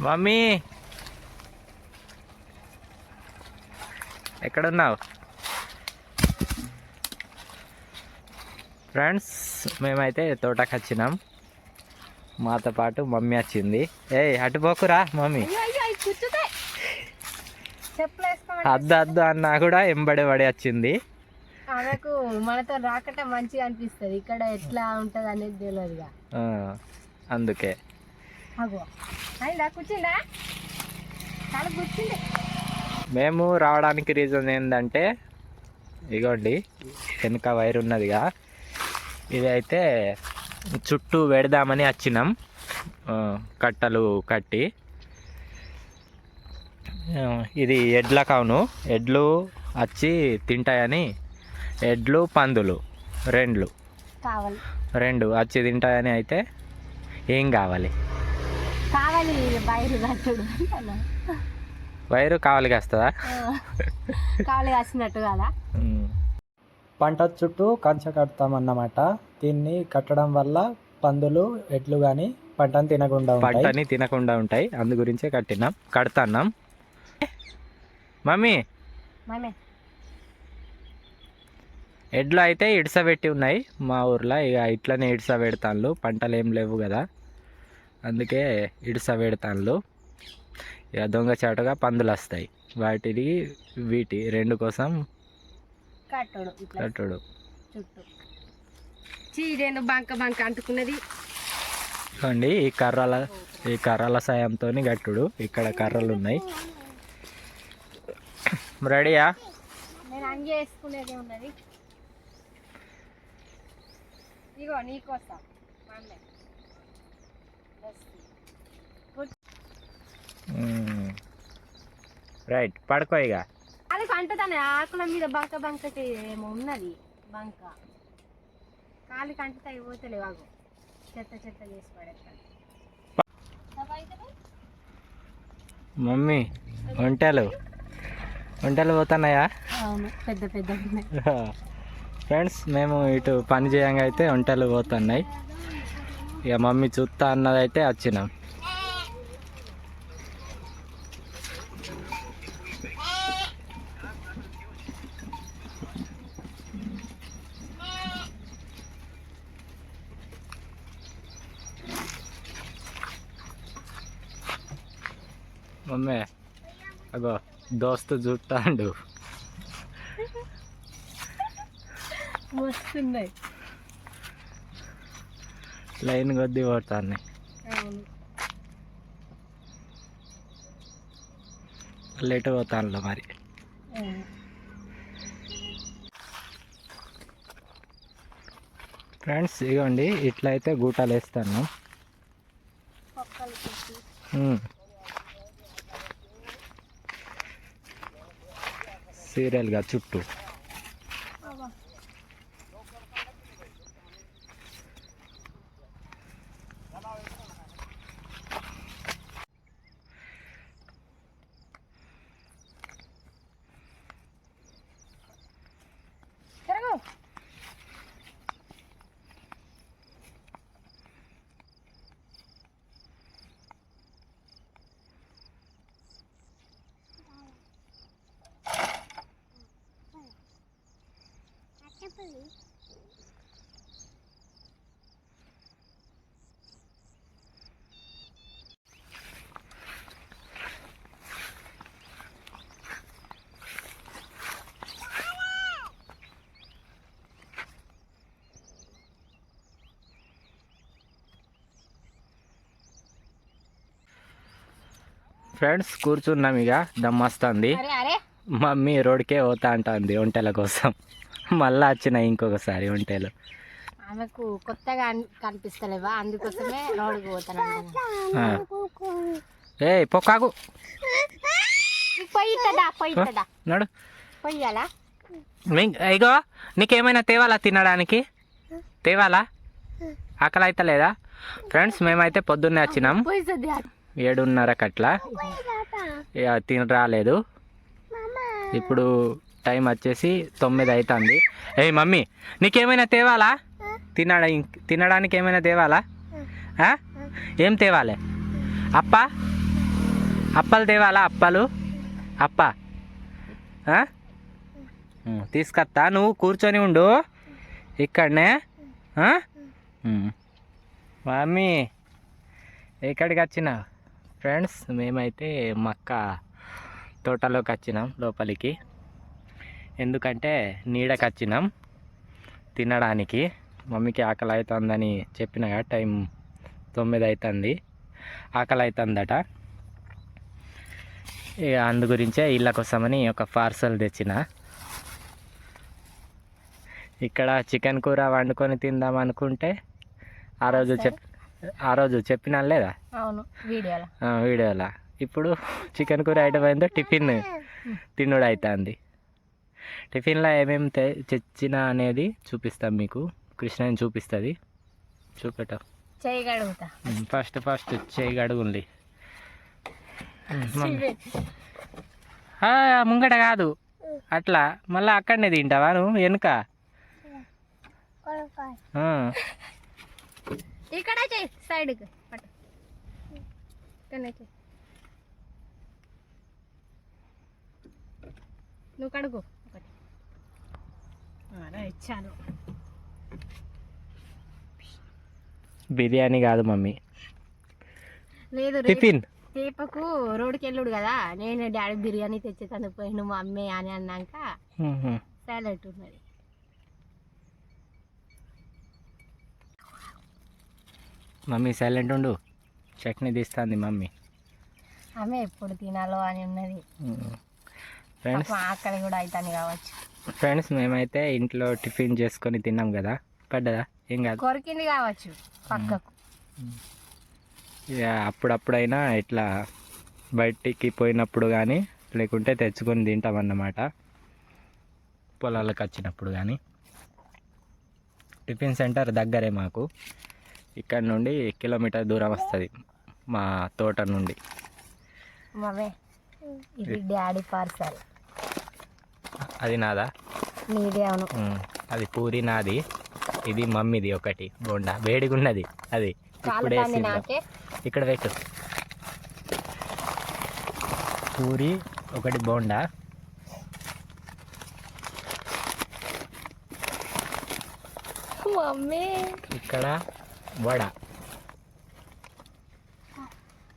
Mummy ఎక్కడున్నావు? Friends మేమైతే తోటకు వచ్చినాం. మాతో పాటు మమ్మీ వచ్చింది. ఏయ్ అటుపోకురా మమ్మీ. అద్దు అద్దు అన్నా కూడా ఎంబడి పడి వచ్చింది. ఆమెకు మనతో రాకట మంచిగా అనిపిస్తుంది. ఇక్కడ ఎట్లా ఉంటది అనేది తెలియదు. అందుకే కూర్చుందా కూర్చుంది. మేము రావడానికి రీజన్ ఏంటంటే ఇగోండి వెనుక వైర్ ఉన్నదిగా, ఇది అయితే చుట్టూ పెడదామని వచ్చినాం. కట్టలు కట్టి ఇది ఎడ్ల కావును, ఎడ్లు వచ్చి తింటాయని, ఎడ్లు పందులు రెండు వచ్చి తింటాయని. అయితే ఏం కావాలి? వైరు కావలికి వస్తుందా? కావలి కాసినట్టు కదా. పంట చుట్టూ కంచె కడతామన్నమాట. దీన్ని కట్టడం వల్ల పందులు ఎడ్లు కానీ పంటని తినకుండా ఉంటాయి. అందు గురించే కడుతున్నాం. మమ్మీ ఎడ్లు అయితే ఇడ్సబెట్టి ఉన్నాయి మా ఊర్లో. ఇక ఇట్లనే ఇడ్సబెడతాను, పంటలు ఏం లేవు కదా, అందుకే ఇడ్సబెడతాను. ఇక దొంగచాటుగా పందులు వస్తాయి, వీటి రెండు కోసం కట్టుడు. బంక అంటుకున్నది చూడండి. ఈ కర్రల సాయంతో కట్టుడు. ఇక్కడ కర్రలు ఉన్నాయి. రెడీయా? నేను అంగి వేసుకునేది ఉన్నది. ఇగో నీకోసం రైట్, పడుకో. ఇక అది కంటుతానే ఆకుల మీద బంకకి ఏమో ఉన్నది. బంక కాలి కంటుతాయి, పోతలేవు. ఆగు, చెత్త చేసి పడేస్తాను. మమ్మీ ఒంటెలు పోతున్నాయా? పెద్ద ఫ్రెండ్స్ మేము ఇటు పని చేయంగా అయితే ఒంటెలు పోతున్నాయి. ఇక మమ్మీ చూస్తా అన్నదైతే వచ్చినాం. మమ్మీ అగో దోస్తు చూస్తాండు. వస్తున్నాయి లైన్ కొద్ది పోతాను. లేట్ పోతాను మరి. ఫ్రెండ్స్ ఇగోండి ఇట్లయితే గూటాలు వేస్తాను. సీరియల్గా చుట్టూ ఫ్రెండ్స్ కూర్చున్నాం. ఇక దమ్మొస్తుంది. మమ్మీ రోడ్కే పోతా అంటుంది ఒంటెల కోసం. మళ్ళీ వచ్చినాయి ఇంకొకసారి ఒంటెలు. ఆమెకు కొత్తగా కనిపిస్తలేవా, అందుకోసమే రోడ్డుకు పోతాను. ఏ పొక్కాకు నడు పోయాలా. ఇగో నీకేమైనా తేవాలా? తినడానికి తేవాలా? ఆకలి అయితే లేదా? ఫ్రెండ్స్ మేమైతే పొద్దున్నే వచ్చినాం 7:30 అట్లా. తిని రాలేదు. ఇప్పుడు టైం వచ్చేసి 9 అవుతుంది. ఏయ్ మమ్మీ నీకేమైనా తేవాలా? తినడానికి ఏమైనా తేవాలా? ఏం తేవాలి? అప్ప అప్పలు తేవాలా అప్పలు అప్ప ఆ? తీసుకొస్తా నువ్వు కూర్చొని ఉండు ఇక్కడనే ఆ? మమ్మీ ఎక్కడికి వచ్చినా ఫ్రెండ్స్ మేమైతే మక్క తోటలోకి వచ్చినాం లోపలికి. ఎందుకంటే నీడకి వచ్చినాం తినడానికి. మమ్మీకి ఆకలి అవుతుందని చెప్పిన కదా, టైం 9 అవుతుంది, ఆకలి అవుతుందట. ఇక అందు గురించే ఇళ్ళ కోసమని ఒక పార్సల్ తెచ్చిన. ఇక్కడ చికెన్ కూర వండుకొని తిందాం అనుకుంటే ఆ రోజు చెప్పినా లేదా అవును వీడియోలో వీడియోలో. ఇప్పుడు చికెన్ కూర ఐటమ్ అయిందో టిఫిన్ తినుడు అవుతుంది. టిఫిన్లో ఏమేమి తెచ్చిన అనేది చూపిస్తాం మీకు. కృష్ణని చూపిస్తుంది. చూపెట్ట చేయి కడుగుతా. ఫస్ట్ చేయి కడుగుండి. ముంగట కాదు అట్లా, మళ్ళీ అక్కడనే తింటావా నువ్వు వెనుక? ఇక్కడ చేయి సైడ్కి పట్టు. ఇక్కడనే చేయి. నువ్వు కడుగు ఒకటి. ఇచ్చాను. బిర్యానీ కాదు మమ్మీ, లేదు టిఫిన్. రేపకు రోడ్డుకి వెళ్ళుడు కదా, నేను డాడీ బిర్యానీ తెచ్చేతాను పోయి నువ్వు అమ్మే అని అన్నాక సాలెట్ ఉన్నది. మమ్మీ సైలెంట్ ఉండు, చట్నీ తీస్తుంది మమ్మీ. ఆమె ఎప్పుడు తినాలో అని ఉన్నది. ఫ్రెండ్స్ ఆకలి కూడా అవుతాను కావచ్చు. ఫ్రెండ్స్ మేమైతే ఇంట్లో టిఫిన్ చేసుకొని తిన్నాం కదా, పడ్డదా ఏం కాదు, కొరికింది కావచ్చు పక్కకు. ఇక అప్పుడప్పుడైనా ఇట్లా బయటికి పోయినప్పుడు కానీ లేకుంటే తెచ్చుకొని తింటామన్నమాట, పొలాలకు వచ్చినప్పుడు కానీ. టిఫిన్ సెంటర్ దగ్గరే మాకు, ఇక్కడ నుండి కిలోమీటర్ దూరం వస్తుంది మా తోట నుండి. మమ్మీ ఇది డాడీ పార్సల్. అది నాదా? నీదే. అవును. అది పూరి నాది, ఇది మమ్మీది ఒకటి బోండా వేడిగా ఉన్నది. అది ఇప్పుడే ఇక్కడ పెట్టు. పూరి ఒకటి బోండా. మమ్మీ ఇక్కడ వడ.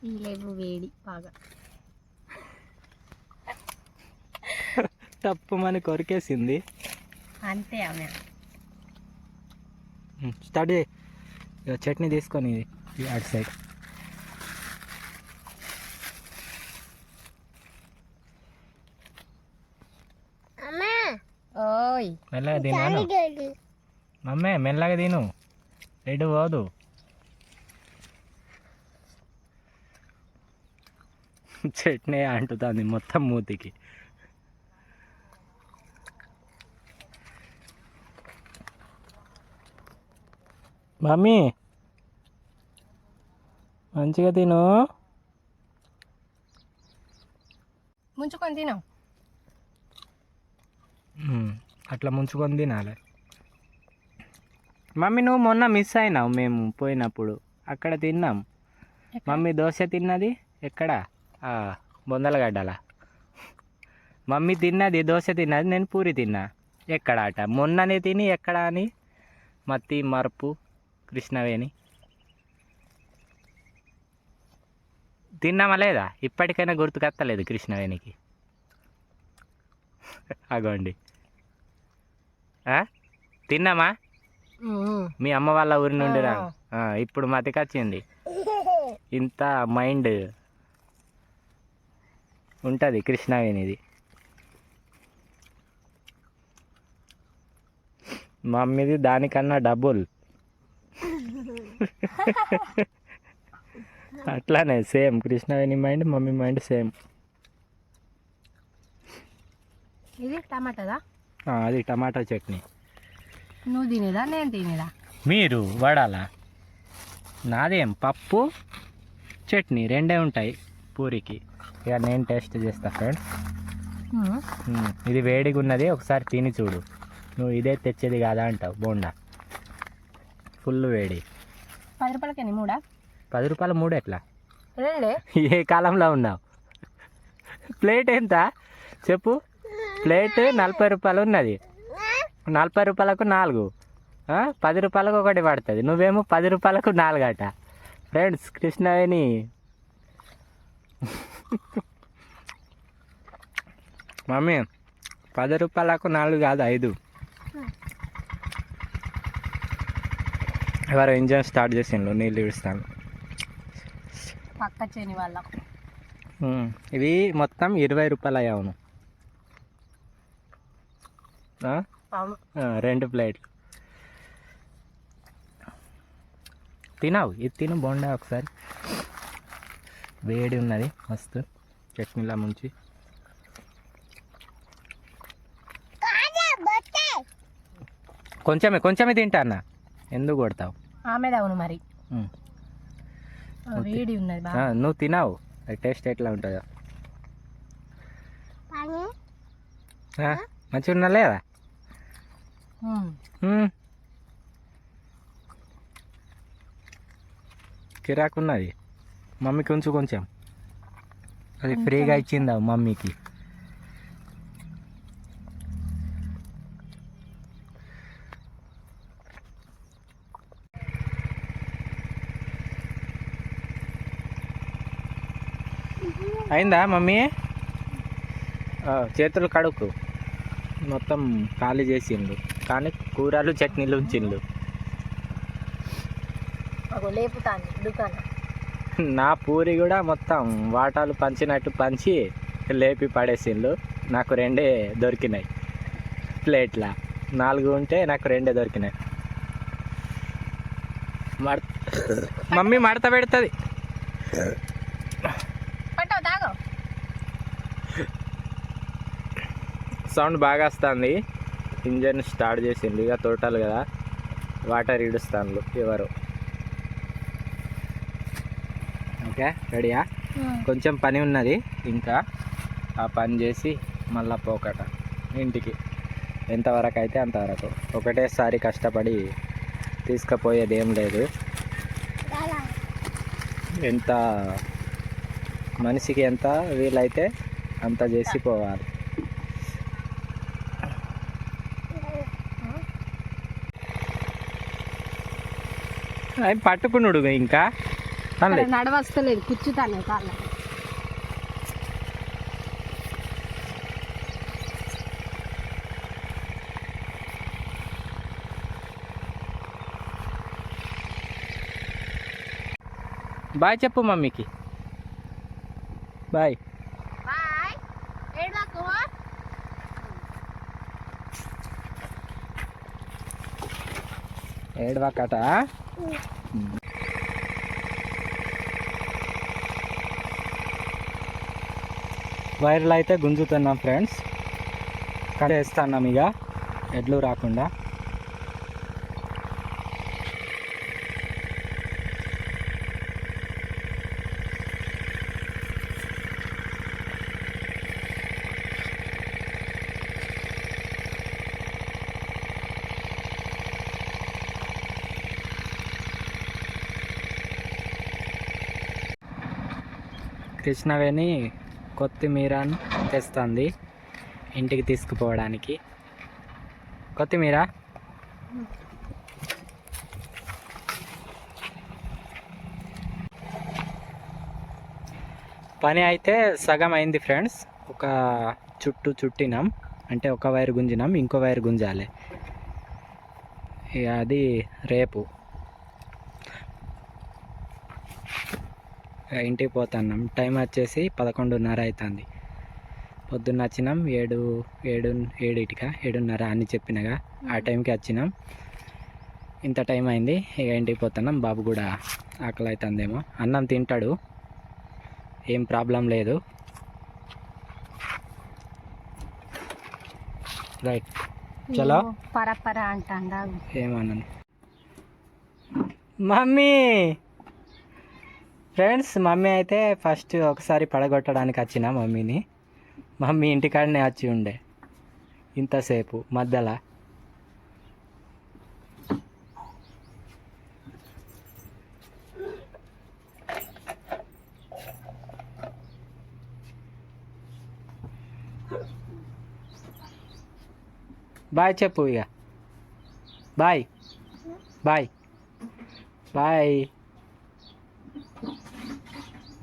ఈ లేవు వేడి బాగా. తప్పు మన కొరికేసింది అంతే. ఆమె స్టార్ట్ చేయి. చట్నీ తీసుకొని అటు సైడ్. ఓయ్ మెల్లగా తిన్నాను మమ్మీ, మెల్లగా తిను, ఎటు పోదు. చట్నీ అంటుతుంది మొత్తం మూతికి. మమ్మీ మంచిగా తిను. ముంచుకొని తిను. అట్లా ముంచుకొని తినాలి. మమ్మీ నువ్వు మొన్న మిస్ అయినావు, మేము పోయినప్పుడు అక్కడ తిన్నాం. మమ్మీ దోశ తిన్నది ఎక్కడ? బొందలగడ్డల. మమ్మీ తిన్నది దోశ తిన్నది, నేను పూరి తిన్నా. ఎక్కడ అట మొన్ననే తిని ఎక్కడ అని మత్తి మరపు కృష్ణవేణి తిన్నామా లేదా? ఇప్పటికైనా గుర్తుకొత్తలేదు కృష్ణవేణికి. అగోండి తిన్నామా? మీ అమ్మ వాళ్ళ ఊరి నుండి రా. ఇప్పుడు మతికొచ్చింది. ఇంత మైండ్ ఉంటుంది కృష్ణవేణిది. మమ్మీది దానికన్నా డబుల్. అట్లానే same Krishnaveni mind mummy mind same. ఇది టమాటాదా? అది టమాటా చట్నీ. నువ్వు తినేదా నేను తినేదా? మీరు వడాలా? నాదేం పప్పు చట్నీ రెండే ఉంటాయి పూరికి. ఇక నేను టేస్ట్ చేస్తా ఫ్రెండ్స్. ఇది వేడిగా ఉన్నది, ఒకసారి తిని చూడు. నువ్వు ఇదే తెచ్చేది కాదా అంటావు. బోండా ఫుల్ వేడి. 10 రూపాయలకి మూడా? 10 రూపాయలు 3 ఎట్లా? రెండే. ఏ కాలంలో ఉన్నావు? ప్లేట్ ఎంత చెప్పు? ప్లేట్ 40 రూపాయలు ఉన్నది. 40 రూపాయలకు 4, 10 రూపాయలకు ఒకటి పడుతుంది. నువ్వేమో 10 రూపాయలకు 4 అట. ఫ్రెండ్స్ కృష్ణవేణి మమ్మీ 10 రూపాయలకు 4 కాదు 5. ఎవరు ఇంజన్ స్టార్ట్ చేసిండ్రు, నీళ్ళు ఇస్తాను. పక్క చేని వాళ్ళకు ఇవి మొత్తం 20 రూపాయలు అయ్యావును. అవును. 2 ప్లేట్లు తినావు. ఇది తిను బోండా ఒకసారి. వేడి ఉన్నది మస్తు, చట్నీలా ముంచి. కొంచెమే తింటా అన్న, ఎందుకు కొడతావు? ఆమెది అవును మరి, వేడి ఉన్నది బాగా. నువ్వు తినావు, అది టేస్ట్ ఎట్లా ఉంటుందో. మంచిగా ఉన్నా లేదా? కిరాకున్నది. మమ్మీకి ఉంచు కొంచెం, అది ఫ్రీగా ఇచ్చిందా మమ్మీకి. అయిందా మమ్మీ? చేతులు కడుక్కు. మొత్తం ఖాళీ చేసిండు, కానీ కూరలు చట్నీలు ఉంచిండు. లేపుతాను దుకాణం. నా పూరి కూడా మొత్తం వాటాలు పంచినట్టు పంచి లేపి పడేసిండు. నాకు 2 దొరికినాయి ప్లేట్ల. 4 ఉంటే నాకు 2 దొరికినాయి. మమ్మీ మడత పెడుతుంది. సౌండ్ బాగా వస్తుంది. ఇంజన్ స్టార్ట్ చేసింది ఇక టోటల్ కదా. వాటర్ ఇడుస్తాను ఎవరు. ఓకే రెడీయా? కొంచెం పని ఉన్నది ఇంకా, ఆ పని చేసి మళ్ళా పోకట ఇంటికి. ఎంతవరకు అయితే అంతవరకు. ఒకటేసారి కష్టపడి తీసుకుపోయేది ఏం లేదు. ఎంత మనిషికి ఎంత వీలైతే అంత చేసి పోవాలి. అవి పట్టుకున్నాడు ఇంకా నడవస్తలేదు, కూర్చుతాను కాళ్ళ. బాయ్ చెప్పు మమ్మీకి. బాయ్. ఏడవకట. వైర్లు అయితే గుంజుతున్నాం ఫ్రెండ్స్, కడేస్తున్నాం ఇక ఎడ్లు రాకుండా. కృష్ణవేణి కొత్తిమీరను తెస్తుంది ఇంటికి తీసుకుపోవడానికి. కొత్తిమీర పని అయితే సగం అయింది ఫ్రెండ్స్. ఒక చుట్టినాం, అంటే ఒక వైర్ గుంజినాం, ఇంకో వైర్ గుంజాలి. ఇక అది రేపు. ఇంటికి పోతున్నాం. టైం వచ్చేసి 11:30 అవుతుంది. పొద్దున్న వచ్చినాం 7:30 అని చెప్పినగా, ఆ టైంకి వచ్చినాం. ఇంత టైం అయింది, ఇక ఇంటికి పోతున్నాం. బాబు కూడా ఆకలి అవుతుందేమో, అన్నం తింటాడు, ఏం ప్రాబ్లం లేదు. రైట్ చలో. పరపర అంటా ఏమన్నాను మమ్మీ. ఫ్రెండ్స్ మమ్మీ అయితే ఫస్ట్ ఒకసారి పడగొట్టడానికి వచ్చిన మమ్మీని. మమ్మీ ఇంటికాడనే వచ్చి ఉండే ఇంతసేపు మధ్యలో. బాయ్ చెప్పు ఇక బాయ్ బాయ్ బాయ్